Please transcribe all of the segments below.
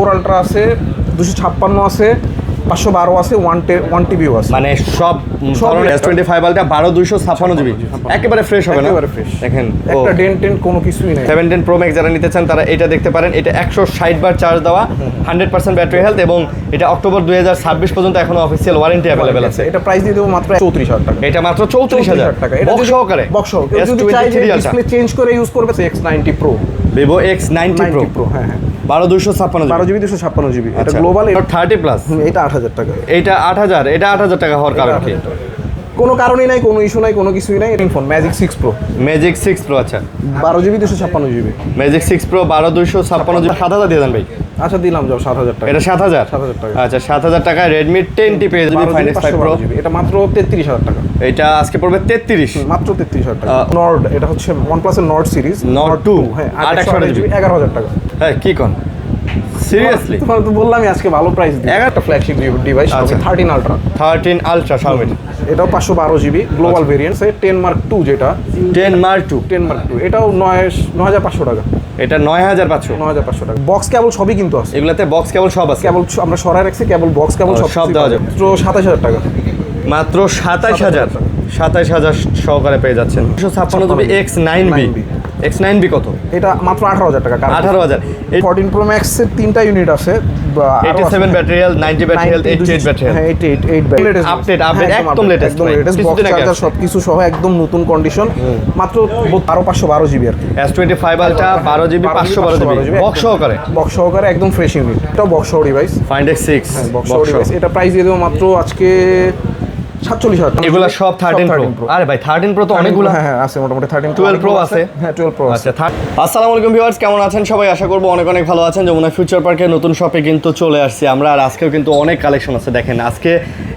4 ultra আছে, 256 আছে, 512 আছে, 1 টিবিও আছে, মানে সব ধরনের S25 আলট্রা 12 256 জিবি একেবারে ফ্রেশ হবে না? একেবারে ফ্রেশ, দেখেন একটা ডেন্ট কোনো কিছুই নেই। 17 Pro Max যারা নিতে চান তারা এটা দেখতে পারেন। এটা 160 বার চার্জ দেওয়া, 100% ব্যাটারি হেলথ, এবং এটা অক্টোবর 2026 পর্যন্ত এখনো অফিসিয়াল ওয়ারেন্টি अवेलेबल আছে। এটা প্রাইস দিয়ে দেবো মাত্র 34,000 টাকা। এটা মাত্র 34,000 টাকা। বক্স সহকারে, বক্স সহ কেউ যদি চায় যে ডিসপ্লে চেঞ্জ করে ইউজ করবে X90 Pro, Vivo X90 Pro, হ্যাঁ হ্যাঁ, 12 256 12 জিবি 256 জিবি। এটা গ্লোবাল, 30 প্লাস, এটা 8,000 টাকা। এটা 8,000, এটা 8,000 টাকা হওয়ার কারণ কি? কোনো কারণই নাই, কোনো ইস্যু নাই, কোনো কিছুই নাই। Phone Magic 6 Pro, Magic 6 Pro, আচ্ছা 12 GB 256 GB. Magic 6 Pro 12 256 GB 7,000 দিয়ে দেন ভাই। আচ্ছা দিলাম, যাও 7,000 টাকা। এটা 7,000 টাকা। আচ্ছা 7,000 টাকায় Redmi 10T পেয়ে যাবেন 5 Pro। এটা মাত্র 33,000 টাকা। এটা আজকে পড়বে 33, মাত্র 33,000 টাকা। নর্ড, এটা হচ্ছে OnePlus এর নর্ড সিরিজ, Nord 2, হ্যাঁ 828 জিবি, 11,000 টাকা। হ্যাঁ কি কোন সিরিয়াসলি? তোমার তো বললামই আজকে ভালো প্রাইস দিই। একটা ফ্ল্যাগশিপ ডিভাইস, আচ্ছা। 13 আলট্রা, 13 আলট্রা Xiaomi, এটাও 512 জিবি গ্লোবাল ভেরিয়েন্ট। 10 Mark 2 যেটা, 10 Mark 2, 10 Mark 2 এটাও 9,500 টাকা। এটা 9,500। 9,500 টাকা। বক্স কেবল সবই কিন্তু আছে, এগুলাতে বক্স কেবল সব আছে, কেবল আমরা সরাই রাখছি, কেবল বক্স কেবল সব দেওয়া যাবে। মাত্র 27,000 টাকা। মাত্র 27,000 সহকারে পেয়ে যাচ্ছেন। 256 জিবি X9B, X9B কত? এটা মাত্র 18,000 টাকা। 18,000। 14 Pro Max এর 3টা ইউনিট আছে, 87 battery health, 90 battery health, 88 battery health. হ্যাঁ 88 ব্যাটারি আপডেট একদম লেটেস্ট, একদম লেটেস্ট, বক্স চার্জার সবকিছু সহ একদম নতুন কন্ডিশন। মাত্র 512 জিবি আর কি। S25 ultra 12 GB 512 GB box সহকারে, বক্স সহকারে একদম ফ্রেশ ইউনিট। এটাও বক্স সহ ডিভাইস, Find X6 বক্স সহ ডিভাইস। এটা প্রাইস দিয়ে দেবো মাত্র আজকে 47,000 টাকা। এগুলা সব 13 Pro। আরে ভাই 13 Pro তো অনেকগুলো। হ্যাঁ আছে মোটামুটি 13 12 Pro আছে। হ্যাঁ 12 Pro আছে। আচ্ছা আসসালামু আলাইকুম ভিউয়ার্স, কেমন আছেন সবাই? আশা করব অনেক অনেক ভালো আছেন। যমুনা ফিউচার পার্কের নতুন শপে কিন্তু চলে আসছি আমরা, আর আজকেও কিন্তু অনেক কালেকশন আছে। দেখেন আজকে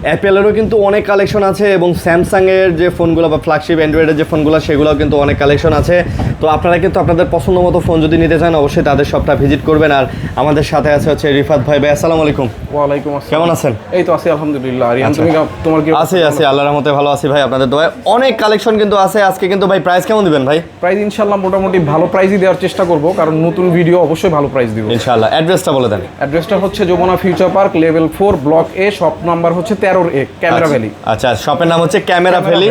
অ্যাপেলেরও কিন্তু অনেক কালেকশন আছে, এবং স্যামসাং এর যে ফোনগুলো বা ফ্ল্যাগশিপ অ্যান্ড্রয়েডের যে ফোনগুলো সেগুলোও কিন্তু অনেক কালেকশন আছে। তো আপনারা কিন্তু আপনাদের পছন্দ মতো ফোন যদি নিতে চান অবশ্যই তাদের শপটা ভিজিট করবেন। আর আমাদের সাথে আছে হচ্ছে রিফাত ভাই। ভাই আসসালামু আলাইকুম। ওয়ালাইকুম আসসালাম। কেমন আছেন? এই তো আছি আলহামদুলিল্লাহ। আরিয়ান তুমি তোমার কি? আছি আল্লাহর রহমতে ভালো আছি ভাই, আপনাদের দোয়ায়। অনেক কালেকশন কিন্তু আছে আজকে। কিন্তু ভাই প্রাইস কেমন দিবেন ভাই? প্রাইস ইনশাআল্লাহ মোটামুটি ভালো প্রাইসই দেওয়ার চেষ্টা করব, কারণ নতুন ভিডিও অবশ্যই ভালো প্রাইস দিব ইনশাআল্লাহ। অ্যাড্রেসটা বলে দেন। অ্যাড্রেসটা হচ্ছে Jamuna future park level 4 block A, shop number হচ্ছে 13A, ক্যামেরা ভ্যালি। আচ্ছা শপের নাম হচ্ছে ক্যামেরা ভ্যালি।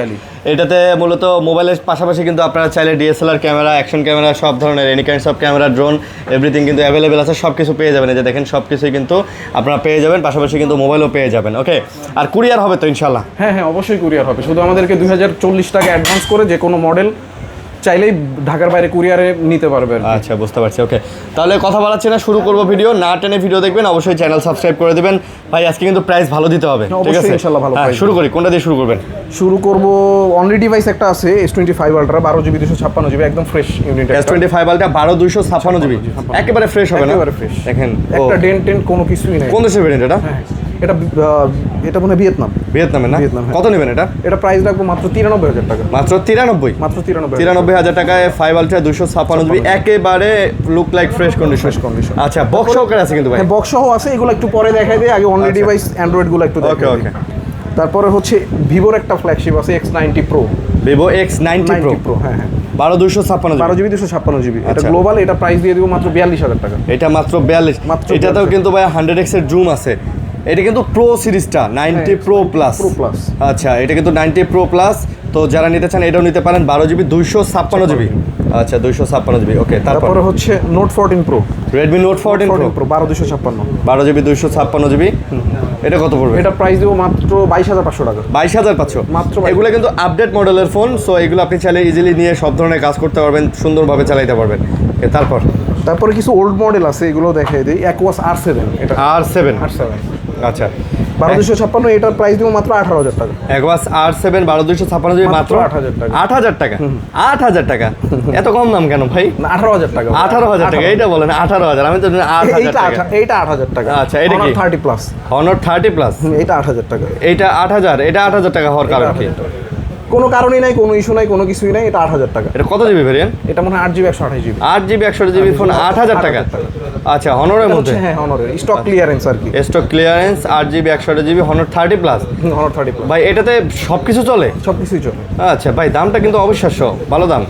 এটাতে মূলত মোবাইলের পাশাপাশি কিন্তু আপনারা চাইলে ডিএসএলআর ক্যামেরা, অ্যাকশন ক্যামেরা, সব ধরনের any kinds of camera, drone, everything কিন্তু অ্যাভেলেবেল আছে। সব কিছু পেয়ে যাবেন। এই যে দেখেন সব কিছুই কিন্তু আপনারা পেয়ে যাবেন, পাশাপাশি কিন্তু মোবাইলও পেয়ে যাবেন। ওকে, আর কুরিয়ার হবে তো ইনশাআল্লাহ? হ্যাঁ অবশ্যই কুরিয়ার হবে। শুধু আমাদেরকে 2040 টাকা অ্যাডভান্স করে যে কোনো মডেল চাইলেই ঢাকার বাইরে কুরিয়ারে নিতে পারবেন। আচ্ছা বুঝতে পারছি। ওকে, তাহলে কথা বলাচ্ছি না, শুরু করবো ভিডিও। না টেনে ভিডিও দেখবেন, অবশ্যই চ্যানেল সাবস্ক্রাইব করে দেবেন। ভাই আজকে কিন্তু প্রাইস ভালো দিতে হবে, ঠিক আছে? ইনশাআল্লাহ ভালো প্রাইস। শুরু করি, কোনটা দিয়ে শুরু করবেন? শুরু করব অনলি ডিভাইস একটা আছে S25 আলট্রা 12 জিবি 256 জিবি, একদম fresh unit. S25 ultra 12 256 GB একেবারে ফ্রেশ হবে না? একেবারে ফ্রেশ। দেখেন একটা ডেন্ট কোনো কিছুই নেই। কোন দেশের ভেরিয়েন্ট এটা? এটা মনে হয় ভিয়েতনামে না? ভিয়েতনাম, হ্যাঁ। কত নেবেন এটা? এটা প্রাইস রাখবো মাত্র 93,000 টাকা। মাত্র 93? মাত্র 93,000 টাকায় 5 আলট্রা 256 জিবি একেবারে লুক লাইক ফ্রেশ কন্ডিশন। আচ্ছা বক্স সহকারে আছে কিন্তু ভাই? হ্যাঁ বক্স সহ আছে, এগুলো একটু পরে দেখাই দেই, আগে অনলি ডিভাইস অ্যান্ড্রয়েড গুলো একটু দেখাই। ওকে। তারপরে হচ্ছে ভিভোর একটা ফ্ল্যাগশিপ আছে X90 Pro, Vivo X90 Pro, হ্যাঁ 12 256 12 জিবি 256 জিবি। এটা আচ্ছা। গ্লোবাল, এটা প্রাইস দিয়ে দিব মাত্র 42,000 টাকা। এটা মাত্র 42। মাত্র এটাতেও কিন্তু ভাই 100x এর জুম আছে। এটা কিন্তু প্রো সিরিজটা 90 Pro Plus। আচ্ছা এটা কিন্তু 90 Pro Plus। তো যারা নিতে চান এটাও নিতে পারেন, 12 জিবি 256 জিবি। আচ্ছা 256 জিবি। ওকে, তারপরে হচ্ছে Note 14 Pro, Redmi Note 14 Pro 12 256, 12 GB 256 GB. এটা কত পড়বে? এটা প্রাইস দেবো মাত্র 22,500 টাকা। 22,500 মাত্র। এগুলো কিন্তু আপডেট মডেলের ফোন, সো এগুলো আপনি চাইলে ইজিলি নিয়ে সব ধরনের কাজ করতে পারবেন, সুন্দরভাবে চালাতে পারবেন। তারপরে কিছু ওল্ড মডেল আছে, এগুলো দেখাই দিই। Aquos R7, এটা R7। আচ্ছা 12 256, এটার প্রাইস দেবো মাত্র 18,000 টাকা। Aquos R7 12 256 জিবি মাত্র 8,000 টাকা। 8,000 টাকা? 8,000 টাকা? এত কম দাম কেন ভাই? 18,000 টাকা। 18,000 টাকা? এইটা বলেন 18,000, আমি তো 8,000 টাকা। এইটা 8,000 টাকা। আচ্ছা এটা কি? 30 প্লাস। Honor 30 প্লাস, এটা 8,000 টাকা। এইটা 8,000, এটা 8,000 টাকা হওয়ার কারণ কি? কোনো কারণই নাই, কোনো ইস্যু নাই, কোনো কিছুই নাই। এটা 8,000 টাকা। এটা কত জিবি ভেরিয়েন্ট? এটা মনে হয় 8 GB 128 GB. 8 GB 128 GB phone 8,000 টাকা? আচ্ছা হনরের মধ্যে? হ্যাঁ হনরের স্টক ক্লিয়ারেন্স আর কি। Stock clearance 8 GB 128 GB Honor 30 plus. Honor 30 plus ভাই এটাতে সবকিছু চলে? সবকিছুই চলে। আচ্ছা ভাই দামটা কিন্তু অবিশ্বাস্য ভালো দাম।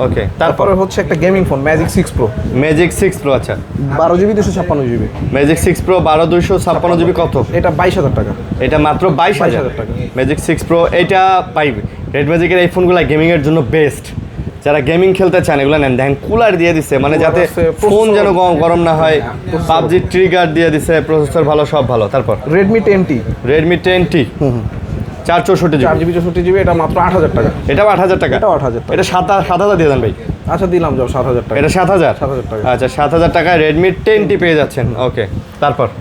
ওকে, তারপরে হচ্ছে একটা gaming phone magic 6 pro, magic 6 pro. আচ্ছা, 12GB 256GB। Magic 6 pro 12 256GB কত? এটা 22,000 টাকা। এটা মাত্র 22,000 টাকা। ম্যাজিক 6 প্রো এটা পাইবে। রেড ম্যাজিকের এই ফোনগুলো গেমিং এর জন্য বেস্ট। যারা গেমিং খেলতে চান এগুলো নেন। দেখেন কুলার দিয়ে দিছে, মানে যাতে ফোন যেন গরম না হয়। পাবজি ট্রিগার দিয়ে দিছে, প্রসেসর ভালো, সব ভালো। তারপর Redmi 10T, Redmi 10T 464GB, 4GB 64GB, এটা মাত্র 8,000 টাকা। এটাও 8,000 টাকা। এটাও 8,000 টাকা। এটা 7,000 দিয়ে দেন ভাই। আচ্ছা দিলাম, যাও 7,000 টাকা। এটা 7,000 টাকা। আচ্ছা, 7,000 টাকায় রেডমি 10T পেয়ে যাচ্ছেন। ওকে,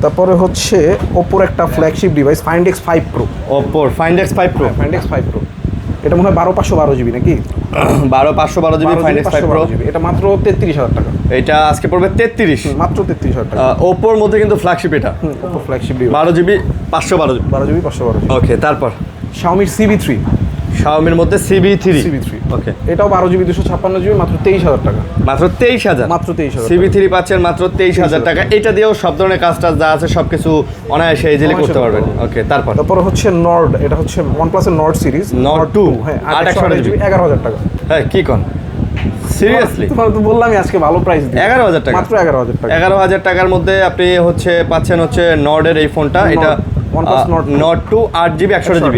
তারপরে হচ্ছে ওপ্পোর একটা flagship device Find X5 Pro। ওপ্পোর Find X5 Pro, Find X5 Pro, এটা মনে হয় 12/512GB নাকি? 512GB Find X5 Pro। 512GB, এটা মাত্র 33,000 টাকা। এটা আজকে পড়বে 33। মাত্র 33,000 টাকা। ওপ্পোর মধ্যে কিন্তু ফ্ল্যাগশিপ এটা। Oppo flagship device 12GB 512GB। 12GB 512GB। ওকে, তারপর Xiaomi CB3, Xiaomiর মধ্যে CB3। ওকে, এটাও 12GB 256GB, মাত্র 23,000 টাকা। মাত্র 23,000। মাত্র 23,000। CB3 পাচ্ছেন মাত্র 23,000 টাকা। এটা দিয়েও সব ধরনের কাজ টাজ যা আছে সবকিছু অনায়াসে ইজিলি করতে পারবেন। ওকে, তারপর হচ্ছে নর্ড, এটা হচ্ছে OnePlus এর নর্ড সিরিজ, Nord 2, হ্যাঁ 828GB, 11,000 টাকা। হ্যাঁ কি কোন সিরিয়াসলি? তোমার তো বললামই আজকে ভালো প্রাইস দিই। 11,000 টাকা, মাত্র 11,000 টাকা। 11,000 টাকার মধ্যে আপনি পাচ্ছেন নর্ডের এই ফোনটা। এটা OnePlus Nord 2 8GB 128GB।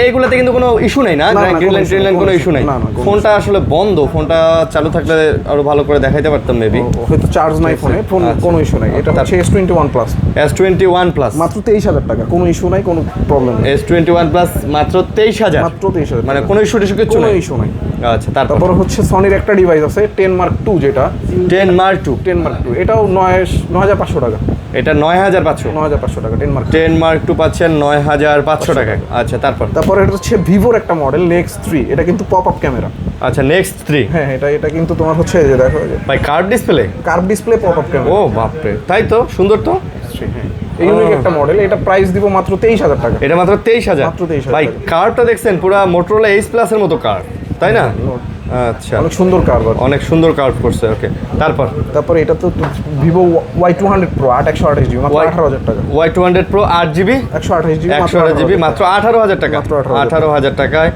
এইগুলোতে কিন্তু কোনো ইস্যু নাই না, গ্রিনল্যান্ড কোনো ইস্যু নাই। ফোনটা আসলে বন্ধ, ফোনটা চালু থাকলে আরো ভালো করে দেখাইতে পারতাম মেবি। হয়তো চার্জ নাই ফোনে, কোনো ইস্যু নাই। এটা হচ্ছে S21 Plus, S21 Plus মাত্র 23,000 টাকা। কোনো ইস্যু নাই, কোনো প্রবলেম নেই। S21 Plus মাত্র 23,000, মাত্র 23,000, মানে কোনো ইস্যু টিস্যু কিছু কোনো নাই। ইস্যু নাই। আচ্ছা, তারপর হচ্ছে সনির একটা ডিভাইস আছে 10 Mark II, যেটা 10 Mark II। 10 Mark II, এটাও 9,500 টাকা। এটা 9,500। 9,500 টাকা 10 Mark II। 10 Mark II পাচ্ছেন 9,500 টাকায়। আচ্ছা, তারপর এটা হচ্ছে ভিভোর একটা মডেল Nex 3, এটা কিন্তু পপ আপ ক্যামেরা। আচ্ছা, নেক্সট 3। হ্যাঁ, এটা কিন্তু তোমার হচ্ছে এই যে দেখো, ভাই curve display, curve display, pop up camera. ও বাপরে, তাই তো সুন্দর তো। হ্যাঁ, এই ইউনিক একটা মডেল। এটা প্রাইস দিব মাত্র 23,000 টাকা। এটা মাত্র 23,000। মাত্র 23,000 ভাই কার্ভটা দেখছেন, পুরো মোটরোলা H Plus এর মতো কার্ভ, তাই না? আচ্ছা, অনেক সুন্দর কার্ভ, অনেক সুন্দর কার্ভ করছে। ওকে, তারপর এটা তো ভিভো Y200 Pro 8/128GB, মাত্র 18,000 টাকা। Y200 Pro 8GB 128GB, 128GB মাত্র 18,000 টাকা। মাত্র 18,000 18,000 টাকায়।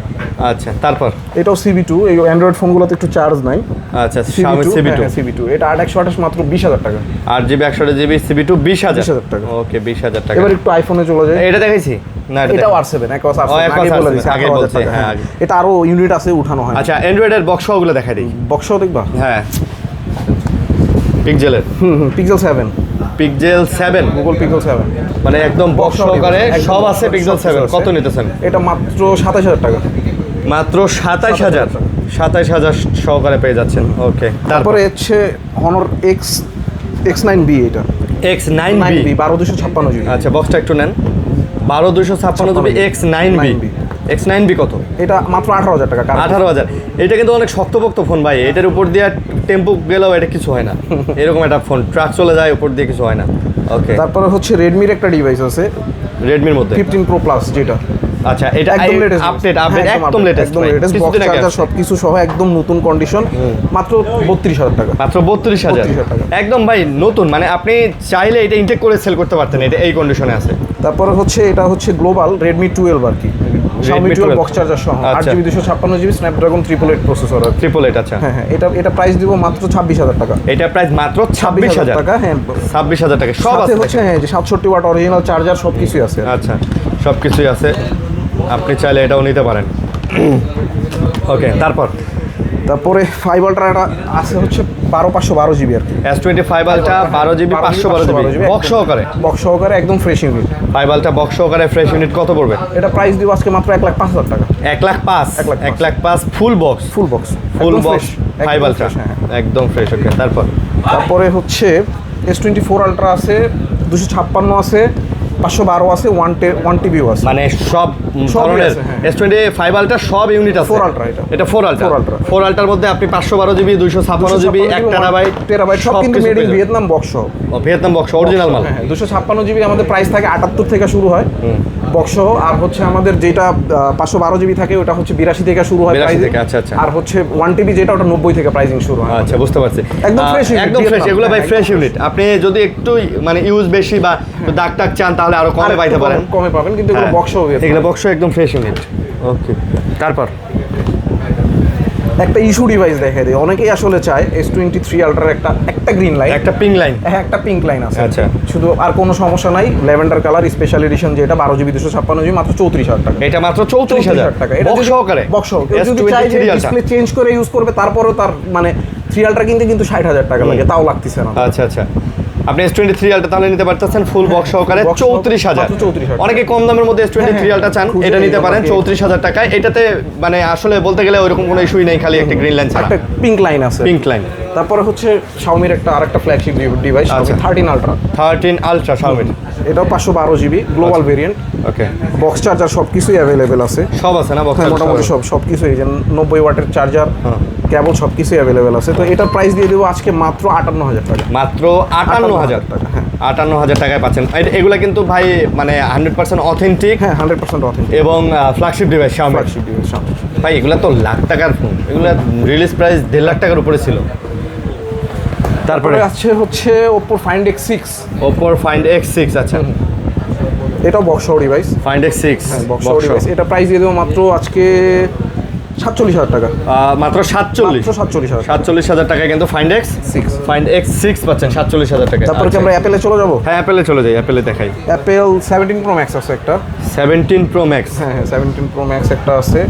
আচ্ছা, তারপর এটাও CB2, এই অ্যান্ড্রয়েড ফোনগুলোতে একটু চার্জ নাই। আচ্ছা, Xiaomi CB2। CB2, এটা 8/128 মাত্র 20,000 টাকা। 8GB 128GB CB2 20,000 টাকা। ওকে, 20,000 টাকা। এবার একটু আইফোনে চলে যায়। এটা দেখাইছি না? এটাও R7, একবাস R7, আগে বলে দিছি, আগে বলছি। হ্যাঁ, এটা আরো ইউনিট আছে, উঠানো হয়। আচ্ছা, অ্যান্ড্রয়েডের বক্সগুলো দেখাই দিই। বক্সও দেখবা? হ্যাঁ, পিক্সেলের Pixel 7, পিক্সেল 7, Google Pixel 7, মানে একদম বক্স সহকারে সব আছে। পিক্সেল 7 কত নিতেছেন? এটা মাত্র 27,000 টাকা। মাত্র 27,000 সহকারে পেয়ে যাচ্ছেন। ওকে, তারপরে হচ্ছে Honor X9B, এটা X9B 12/256GB। আচ্ছা, বক্সটা একটু নেন। 12/256GB X9B কত? এটা মাত্র 18,000 টাকা। 18,000। এটা কিন্তু অনেক শক্তপোক্ত ফোন ভাই, এটার উপর দিয়ে টেম্পো গেলেও এটা কিছু হয় না। এরকম একটা ফোন, ট্রাক চলে যায়, উপর দিয়ে কিছু হয় না। ওকে, তারপরে হচ্ছে রেডমির একটা ডিভাইস আছে রেডমির মধ্যে 15 Pro Plus, যেটা আচ্ছা, এটা একদম লেটেস্ট আপডেট একদম লেটেস্ট বক্স চার্জার সবকিছু সহ একদম নতুন কন্ডিশন, মাত্র 32,000 টাকা। মাত্র 32,000 টাকা। একদম ভাই নতুন, মানে আপনি চাইলে এটা ইনটেক করে সেল করতে পারতেন। এটা এই কন্ডিশনে আছে। তারপরে হচ্ছে এটা হচ্ছে গ্লোবাল Redmi 12 আর কি, Xiaomi 12 বক্স চার্জার সহ, 8GB 256GB Snapdragon 888 প্রসেসর। 888, আচ্ছা। হ্যাঁ, এটা প্রাইস দিব মাত্র 26,000 টাকা। এটা প্রাইস মাত্র 26,000 টাকা। হ্যাঁ, 26,000 টাকা সব সাথে আছে। হচ্ছে হ্যাঁ যে 67 ওয়াট অরিজিনাল চার্জার সবকিছুই আছে। আচ্ছা, সবকিছুই আছে, আপনি চাইলে এটাও নিতে পারেন। ওকে, তারপরে 5 আলট্রা এটা আছে হচ্ছে 12/512GB আর কি। S25 ultra 12GB 512GB box সহকারে একদম ফ্রেশ ইউনিট। 5 আলট্রা বক্স সহকারে ফ্রেশ ইউনিট কত পড়বে? এটা প্রাইস দিব আজকে মাত্র 1,05,000 টাকা। 1,05,000 ফুল বক্স 5 আলট্রা একদম ফ্রেশ। ওকে, তারপরে হচ্ছে S24 আলট্রা আছে, 256 আছে, 512 আছে, 1TB আছে, মানে সব ধরনের S25 আলট্রা সব ইউনিট আছে। 4 আলট্রা, এটা 4 আলট্রার মধ্যে আপনি 512GB 256GB 1 টেরাবাইট সব কিন্তু made in Vietnam box. Vietnam box original মাল। হ্যাঁ, 256GB আমাদের প্রাইস থাকে 78 থেকে শুরু হয় বক্স। আর হচ্ছে আমাদের যেটা 512GB থাকে ওটা হচ্ছে 82 থেকে শুরু হয় প্রাইস। আচ্ছা, আর হচ্ছে 1TB যেটা ওটা 90 থেকে প্রাইসিং শুরু হয়। আচ্ছা, বুঝতে পারছি। একদম ফ্রেশ, এগুলো ভাই ফ্রেশ ইউনিট। আপনি যদি একটু মানে ইউজ বেশি বা দাগ টাক চান তাহলে আরো কমে পাইতে পারেন, কমে পাবেন, কিন্তু এগুলো বক্স হবে, এগুলো বক্স একদম ফ্রেশ ইউনিট। ওকে, একটা ইস্যু ডিভাইস দেখাই দিই, অনেকেই আসলে চায় S23 আলট্রার একটা গ্রিন লাইট, একটা পিঙ্ক লাইন। হ্যাঁ একটা পিঙ্ক লাইন আছে, আচ্ছা। শুধু আর কোনো সমস্যা নাই। ল্যাভেন্ডার কালার স্পেশাল এডিশন যেটা 12GB 256GB মাত্র 34,000 টাকা। এটা মাত্র 34,000 টাকা। বক্স সহকারে। বক্স সহকারে যদি S23 চাই যে আলট্রা। ডিসপ্লে চেঞ্জ করে ইউজ করবে, তারপরেও তার মানে 3 আলট্রা কিনতে কিন্তু 60,000 টাকা লাগে, তাও লাগতেছে না। আচ্ছা আচ্ছা, আপনি S23 আলট্রা তাহলে নিতে পারতেছেন ফুল বক্স সহকারে box 34,000। মাত্র 34,000 অনেকে কম দামের মধ্যে S23 আলট্রা চান, খুঁজে এটা নিতে নিতে পারেন পারেন। 34,000 টাকায়। এটাতে মানে আসলে বলতে গেলে ওইরকম কোনো ইস্যুই নেই, খালি একটা গ্রিন লাইন ছাড়া, একটা পিঙ্ক লাইন আছে। Pink line. তারপরে হচ্ছে Xiaomi-র আরেকটা ফ্ল্যাগশিপ ডিভাইস, আচ্ছা। 13 আলট্রা। 13 ultra Xiaomi। এটাও 512GB গ্লোবাল ভেরিয়েন্ট, ওকে, বক্স চার্জার সবকিছুই অ্যাভেলেবেল আছে। সব আছে না বক্স? মোটামুটি সবকিছু, এই যে 90 ওয়াটের চার্জার, হ্যাঁ। কেবল সবকিছুই অ্যাভেলেবেল আছে। তো এটার প্রাইস দিয়ে দেবো আজকে মাত্র 58,000 টাকা। মাত্র 58,000 টাকা, হ্যাঁ। 58,000 টাকায় পাচ্ছেন। এগুলা কিন্তু ভাই মানে 100% অথেন্টিক হ্যাঁ 100% অথেন্টিক এবং flagship device Xiaomi। Flagship device. ভাই এগুলা তো লাখ টাকার ফোন, এগুলা রিলিজ প্রাইস 1.5 লাখ টাকার উপরে ছিল। তারপরে তারপরে হচ্ছে Oppo Find X6, Oppo Find X6। আচ্ছা, এটাও বক্স সহ ডিভাইস। Find X6 বক্স সহ ডিভাইস। এটা প্রাইস দিয়ে দেবো মাত্র আজকে 47,000 টাকা। মাত্র 47। মাত্র 47,000 47,000 টাকায় কিন্তু Find X6 পাচ্ছেন 47,000 টাকায়। তারপরে কি আচ্ছা। আমরা অ্যাপেলে চলে যাবো? হ্যাঁ অ্যাপেলে চলে যাই, অ্যাপেলে দেখাই। অ্যাপেল 17 Pro Max আছে একটা। 17 Pro Max, হ্যাঁ 17 Pro Max একটা আছে,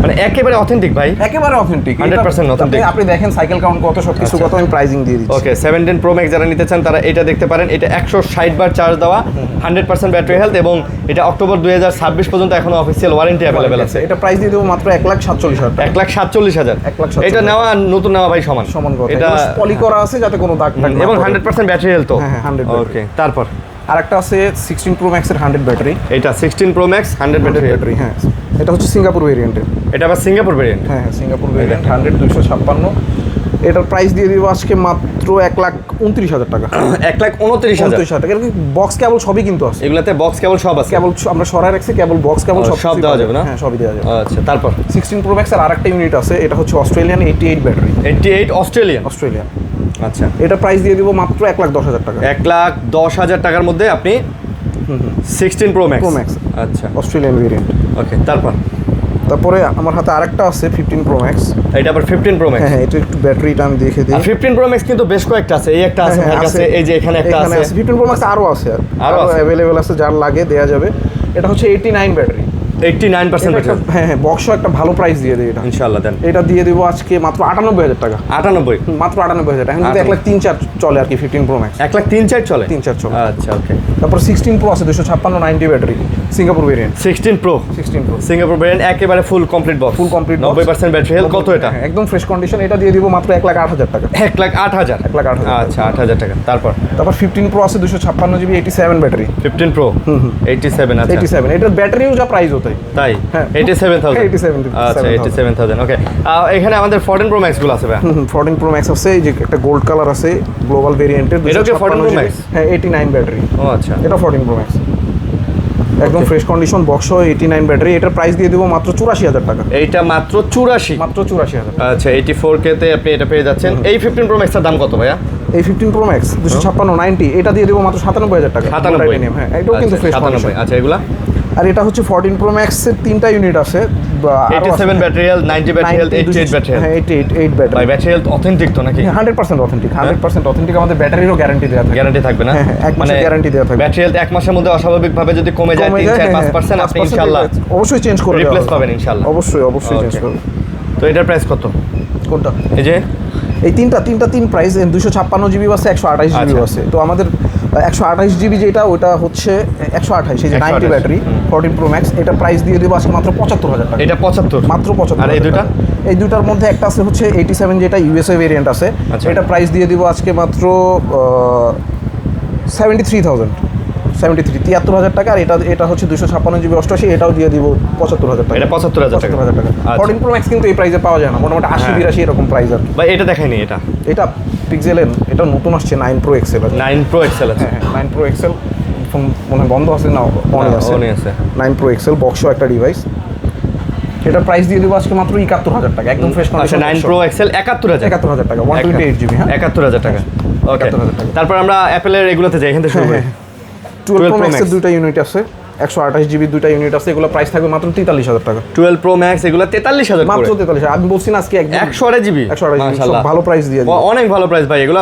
মানে একেবারে অথেন্টিক ভাই। একেবারে অথেন্টিক, 100% authentic। আপনি দেখেন সাইকেল কাউন্ট কত, সবকিছু কত, আমি প্রাইজিং দিয়ে দিচ্ছি। ওকে, 17 Pro Max যারা নিতে চান তারা এটা দেখতে পারেন। এটা 160 বার চার্জ দেওয়া, 100% ব্যাটারি হেলথ, এবং এটা অক্টোবর 2026 পর্যন্ত এখনো অফিসিয়াল ওয়ারেন্টি অ্যাভেলেবেল আছে। এটা প্রাইস দিয়ে দেবো মাত্র 1,47,000 টাকা। 1,47,000। 1,47,000 এটা নেওয়া আর নতুন নেওয়া ভাই সমান। সমান কথা, এটা এটা পলি করা আছে যাতে কোনো দাগ টাগ না এবং পড়ে। 100% ব্যাটারি হেলথ তো। হ্যাঁ, 100 battery। ওকে, তারপর আরেকটা আছে 16 Pro Max এর 100 ব্যাটারি। এটা 16 Pro Max 100 ব্যাটারি। ব্যাটারি, হ্যাঁ এটা হচ্ছে সিঙ্গাপুর ভেরিয়েন্টের। এটা আবার সিঙ্গাপুর ভেরিয়েন্ট। হ্যাঁ সিঙ্গাপুর ভেরিয়েন্ট 100 256। এটার প্রাইস দিয়ে দিব আজকে মাত্র 1,29,000 টাকা। 1,29,000 টাকা। বক্স কেবল সবই কিন্তু আছে, এগুলাতে বক্স কেবল সব আছে। কেবল আমরা সরাই রাখছি, কেবল বক্স কেবল সব সব দেওয়া যাবে না? হ্যাঁ সবই দেওয়া যাবে। আচ্ছা, তারপর 16 Pro Max এর আরেকটা ইউনিট আছে, এটা হচ্ছে অস্ট্রেলিয়ান 88 ব্যাটারি। 88 অস্ট্রেলিয়ান। আচ্ছা, এটা প্রাইস দিয়ে দিব মাত্র 1,10,000 টাকা। 1,10,000 টাকার মধ্যে আপনি 16 Pro Max। আচ্ছা, অস্ট্রেলিয়ান ভেরিয়েন্ট। ওকে, তারপরে আমার হাতে আরেকটা আছে 15 Pro Max। এটা আবার 15 Pro Max। হ্যাঁ এটা একটু ব্যাটারিটা আমি দেখে দিই। আর 15 Pro Max কিন্তু বেশ কয়েকটা আছে, এই একটা আছে হ্যাঁ, আমার কাছে, আছে। এই যে এখানে একটা আছে। 15 Pro Max আরো আছে, আরো আছে? অ্যাভেলেবেল আছে, যার লাগে দেয়া যাবে। এটা হচ্ছে 89 ব্যাটারি। 89% ব্যাটারি। হ্যাঁ বক্স একটা ভালো প্রাইস দিয়ে দেয় এটা। ইনশাআল্লাহ দেন। এটা দিয়ে দিব আজকে মাত্র 98,000 টাকা। 98। মাত্র 98,000 টাকা। এখন যদি 1,03,400 চলে আর কি 15 Pro Max। 1,03,400 চলে। 3,400 চলে। আচ্ছা, ওকে। তারপর 16 Pro আছে 256 90 battery, Singapore variant. 16 Pro 16 Pro Singapore variant, একেবারে full complete box. Full complete 90% battery health. কত এটা? হ্যাঁ, একদম ফ্রেশ কন্ডিশন। এটা দিয়ে দিব মাত্র 1,08,000 টাকা। 1,08,000। 1,08,000 আচ্ছা, 8,000 টাকা। তারপর 15 Pro আছে 256GB 87 ব্যাটারি। 15 Pro 87। আচ্ছা, 87 এটার ব্যাটারিও যা প্রাইস ওটাই। তাই? হ্যাঁ। 87,000। 87,000 আচ্ছা, 87,000। ওকে, এখানে আমাদের 14 Pro Max গুলো আছে ভাই। 14 Pro Max আছে, এই যে একটা গোল্ড কালার আছে গ্লোবাল ভেরিয়েন্টের। এটাও কি 14 Pro Max? হ্যাঁ 89 ব্যাটারি। ও আচ্ছা, এটা 14 Pro Max একদম ফ্রেশ কন্ডিশন, বক্স 89 ব্যাটারি। এটার প্রাইস দিয়ে দেবো মাত্র 84,000 টাকা। এইটা মাত্র 84। মাত্র 84,000। আচ্ছা, 84K তে আপনি এটা পেয়ে যাচ্ছেন। এই 15 Pro Max এর দাম কত ভাইয়া? এই 15 Pro Max 256 90, এটা দিয়ে দেবো মাত্র 97,000 টাকা। 97। হ্যাঁ এটাও কিন্তু ফ্রেশ কন্ডিশন। আচ্ছা, এগুলা আর এটা হচ্ছে 14 Pro Max এর তিনটা ইউনিট আছে, 87 battery health, 90 battery health, 88 battery health. হ্যাঁ 88 ব্যাটারি। ভাই ব্যাটারি হেলথ অথেন্টিক তো নাকি? 100% অথেন্টিক, 100% অথেন্টিক। আমাদের ব্যাটারিরও গ্যারান্টি দেওয়া থাকে। গ্যারান্টি থাকবে না? হ্যাঁ, হ্যাঁ, 1 মাসের guarantee দেওয়া থাকবে। ব্যাটারি হেলথ 1 মাসের মধ্যে অস্বাভাবিকভাবে যদি কমে যায় 3-4-5%, আপনি ইনশাআল্লাহ অবশ্যই চেঞ্জ করে দেওয়া রিপ্লেস হবে। পাবেন ইনশাআল্লাহ। অবশ্যই চেঞ্জ Okay. করবে। তো এটার প্রাইস কত? কোনটা? এই যে এই তিন প্রাইস 256GB আছে, 128GB আচ্ছা। আছে। তো আমাদের 128GB যেটা ওটা হচ্ছে 128, এই যে 90 128 ব্যাটারি 14 Pro Max, এটা প্রাইস দিয়ে দেবো আজকে মাত্র 75,000 টাকা। এটা 75। মাত্র 75। আর এই দুইটা? এই দুইটার মধ্যে একটা আছে হচ্ছে 87 যেটা ইউএসএ ভেরিয়েন্ট আছে। আচ্ছা। এটা প্রাইস দিয়ে দিব আজকে মাত্র 73,000 73,000 টাকা। আর এটা হচ্ছে 256GB 88, এটাও দিয়ে দিব 75,000 টাকা। এটা 75,000 টাকা। 75,000 টাকা। আচ্ছা। 14 Pro Max কিন্তু এই প্রাইসে পাওয়া যায় না, মোটামুটি 80-82 এরকম প্রাইস আর কি। ভাই এটা দেখাইনি। এটা পিক্সেলের, এটা নতুন আসছে 9 Pro XL আর কি। 9 Pro XL আছে। হ্যাঁ 9 Pro XL ফোন মনে হয় বন্ধ আছে না অন আছে? অনই আছে। 9 Pro XL বক্সও একটা ডিভাইস। এটা প্রাইস দিয়ে দেবো আজকে মাত্র 71,000 টাকা, একদম ফ্রেশ আচ্ছা, কন্ডিশন। 9 Pro XL 71,000। 71,000 টাকা, 128GB। হ্যাঁ 71,000 টাকা। ওকে, 71,000 টাকা। তারপর আমরা অ্যাপেলের এগুলোতে যাই, এখান থেকে শুরু করি। 12 Pro Max Max এর দুইটা ইউনিট আছে। 128 জিবি দুইটা ইউনিট আছে, এগুলো প্রাইস থাকবে মাত্র 43,000 টাকা। 12 Pro Max এগুলো 43,000 মাত্র 43,000। আমি বলছি না আজকে একদম 128 জিবি 128 জিবি সব ভালো প্রাইস দিয়ে দিই। অনেক ভালো প্রাইস ভাই, এগুলো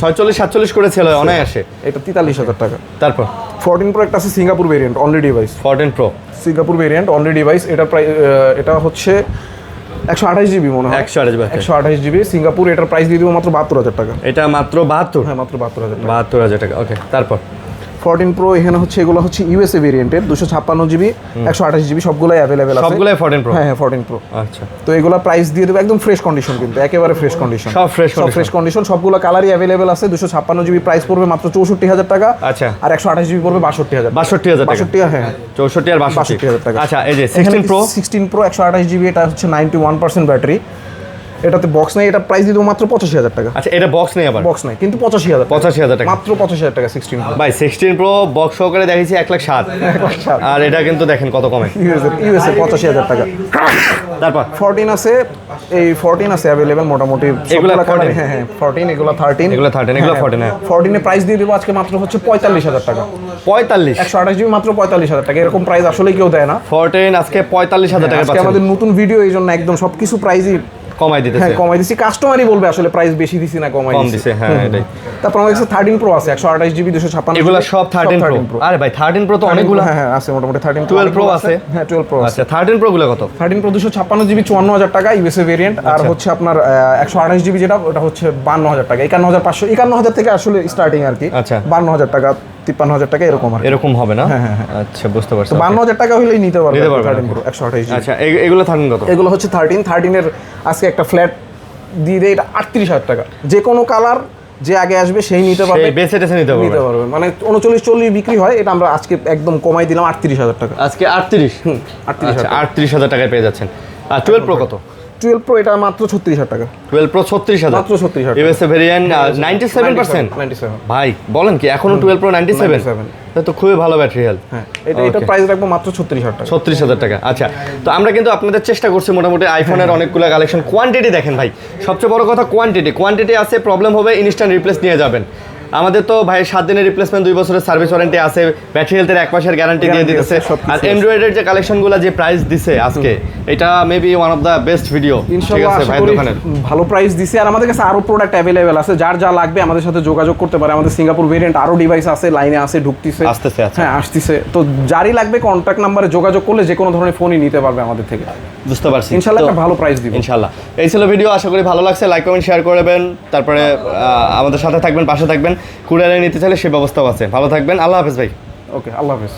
46 47 করে সেল হয় অনায়াসে। এটা 43,000 টাকা। তারপর 14 Pro একটা আছে Singapore variant only device. 14 Pro Singapore variant only device, এটার প্রাইস এটা হচ্ছে 128 জিবি মনে হয়। 128 জিবি 128 জিবি সিঙ্গাপুর, এটার প্রাইস দিয়ে দিব মাত্র 72,000 টাকা। এটা মাত্র 72? হ্যাঁ মাত্র 72,000 টাকা। 72,000 টাকা। ওকে, তারপর 14 Pro এখানে হচ্ছে এগুলো হচ্ছে ইউএসএ ভেরিয়েন্টের 256 জিবি 128 জিবি সবগুলাই অ্যাভেলেবেল আছে। সবগুলাই 14 Pro? হ্যাঁ 14 Pro। আচ্ছা, তো এগুলো প্রাইস দিয়ে দেবো একদম ফ্রেশ কন্ডিশন, কিন্তু একেবারে ফ্রেশ কন্ডিশন, সব ফ্রেশ কন্ডিশন সবগুলো কালারই অ্যাভেলেবেল আছে। 256 জিবি প্রাইস পড়বে মাত্র 64,000 টাকা। আচ্ছা, আর 128 জিবি পড়বে 62,000 টাকা। 62,000 টাকা। 62, হ্যাঁ 64 আর 62,000 টাকা। আচ্ছা, এই যে 16 Pro 128 জিবি, এটা হচ্ছে 91% ব্যাটারি, এটাতে বক্স নাই, এটা প্রাইস দিয়ে দেবো মাত্র 85,000 টাকা। আচ্ছা, এটা বক্স নেই আবার? বক্স নাই কিন্তু 85,000 85,000 টাকা মাত্র 85,000 টাকা 16 Pro। ভাই 16 Pro বক্স সহকারে দেখেছি 1,07,000 আর এটা কিন্তু দেখেন কত কমে ইউএসএ 85,000 টাকা। তারপর 14 আছে, এই 14 আছে अवेलेबल মোটামুটি এগুলা সবগুলা 14? হ্যাঁ হ্যাঁ 14 এগুলা 13 এগুলো 13 এগুলো 14 হ্যাঁ। 14 এর প্রাইস দিয়ে দেবো আজকে মাত্র হচ্ছে 45,000 টাকা। 45? 128 জিবি মাত্র 45,000 টাকা, এরকম প্রাইস আসলে কেউ দেয় না। 14 আজকে 45,000 টাকা আজকে পাচ্ছেন। আমাদের নতুন ভিডিও, এই জন্য একদম সবকিছু প্রাইসই কমাই দিতেছে। হ্যাঁ কমাই দিছি, কাস্টমারই বলবে আসলে প্রাইস বেশি দিছি না কমাই কম দিছে, হ্যাঁ এটাই। তারপর আমাদের কাছে 13 Pro আছে 128 জিবি 256 এগুলো সব 13 Pro? আরে ভাই 13 Pro তো অনেকগুলো। হ্যাঁ হ্যাঁ আছে মোটামুটি 13 12 Pro আছে? হ্যাঁ 12 Pro আছে। আচ্ছা, 13 Pro গুলো কত? 13 Pro 256 জিবি 54,000 টাকা ইউএসএ ভেরিয়েন্ট, আর হচ্ছে আপনার 128 জিবি যেটা ওটা হচ্ছে 52,000 টাকা। 51,500 51,000 থেকে আসলে স্টার্টিং আর কি। আচ্ছা, 52,000 টাকা 53,000 টাকা এরকম আর কি। এরকম হবে না? হ্যাঁ, হ্যাঁ। আচ্ছা, বুঝতে পারছি। তো 52,000 টাকা হলেই নিতে পারবে নিতে পারবে 13 Pro 128 জিবি। আচ্ছা, এগুলো 13 কত? এগুলো হচ্ছে 13 এর আজকে একটা ফ্ল্যাট দিয়ে দেয়, এটা 38,000 টাকা। যে কোনো কালার যে আগে আসবে সেই নিতে পারবে, সেই বেসে টেসে নিতে নিতে পারবে। পারবে। মানে 39-40 বিক্রি হয়, এটা আমরা আজকে একদম কমাই দিলাম 38,000 টাকা। আজকে 38? 38,000 আচ্ছা, 38,000 টাকায় পেয়ে যাচ্ছেন। আর 12 Pro কত? 12 Pro এটা মাত্র 36,000 টাকা। 12 Pro 36,000? মাত্র 36,000 ইউএসএ ভেরিয়েন্ট 97%? 97। ভাই বলেন কি এখনো 12 Pro 97? তো খুবই ভালো ব্যাটারি হেলথ। হ্যাঁ এটা প্রাইস রাখবো মাত্র 36,000 টাকা। 36,000 টাকা। আচ্ছা, তো আমরা কিন্তু আপনাদের চেষ্টা করছি মোটামুটি আইফোনের অনেকগুলো কালেকশন। কোয়ান্টিটি দেখেন ভাই, সবচেয়ে বড় কথা কোয়ান্টিটি আছে, প্রবলেম হবে ইনস্ট্যান্ট রিপ্লেস নিয়ে যাবেন। আমাদের তো ভাই 7 দিনের রিপ্লেসমেন্ট, 2 বছরের সার্ভিস ওয়ারেন্টি আছে, ব্যাটারি হেলথের 1 মাসের গ্যারান্টি দিয়ে দিতেছে। আর অ্যান্ড্রয়েডের যে কালেকশনগুলো যে প্রাইস দিছে আজকে, এটা maybe one of the best video. ইনশাআল্লাহ আশা করি ভালো প্রাইস দিছে। আর আমাদের কাছে আরো প্রোডাক্ট অ্যাভেলেবেল আছে, যার যা লাগবে আমাদের সাথে যোগাযোগ করতে পারে। আমাদের সিঙ্গাপুর ভেরিয়েন্ট আরো ডিভাইস আছে, লাইনে আছে, ঢুকতেছে, আসতেছে। হ্যাঁ আসতেছে। তো যারই লাগবে কন্ট্যাক্ট নাম্বারে যোগাযোগ করলে যে কোনো ধরনের ফোনই নিতে পারবে আমাদের থেকে। বুঝতে পারছি, ইনশাআল্লাহ একটা ভালো প্রাইস দিব ইনশাআল্লাহ। এই ছিল ভিডিও, আশা করি ভালো লাগছে। লাইক কমেন্ট শেয়ার করবেন, তারপরে আমাদের সাথে থাকবেন, পাশে থাকবেন। কুরিয়ারে নিতে চাইলে সেই ব্যবস্থাও আছে। ভালো থাকবেন, আল্লাহ হাফেজ ভাই। ওকে, আল্লাহ হাফেজ।